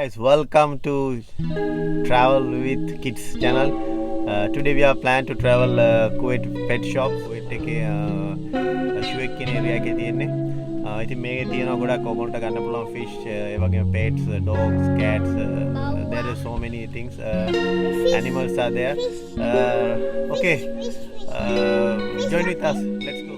guys, welcome to Travel with Kids channel. Today we are planned to travel Kuwait pet shop. Kuwait එකේ Shuwaikh කියන area එකේ තියෙන්නේ. ඉතින් මේකේ තියෙනවා ගොඩක් ඔයගොල්ලන්ට ගන්න පුළුවන් fish, ඒ වගේම pets, dogs, cats. There are so many things. Animals are there. Okay, join with us. Let's go.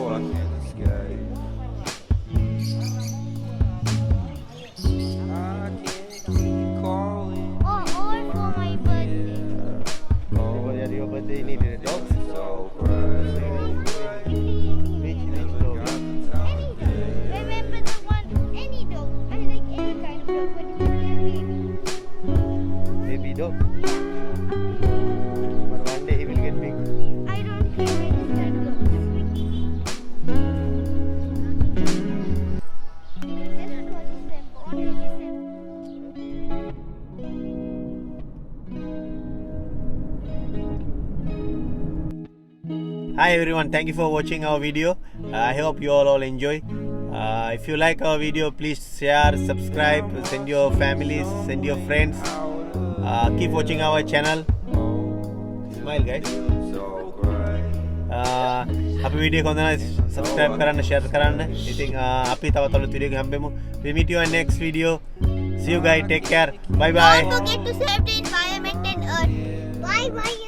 I can't escape. I can't keep calling. Or for my birthday. For your birthday, you needed a dog. So bright. Which dog? Remember the one, any dog. I like any kind of dog, but it can be. Baby dog. But one day he will get big. I don't care when that goes. Just for December, only December. Hi everyone, thank you for watching our video. I hope you all enjoy. If you like our video, please share, subscribe, send your families, send your friends. Keep watching our channel. Smile guys. So bright. අපි video එක හොඳ නම් subscribe කරන්න, share කරන්න. ඉතින් අපි තවත් අලුත් වීඩියෝ එකකින් හම්බෙමු. We meet you in next video. See you guys, take care. Bye bye. Don't forget to save the environment and earth. Bye bye.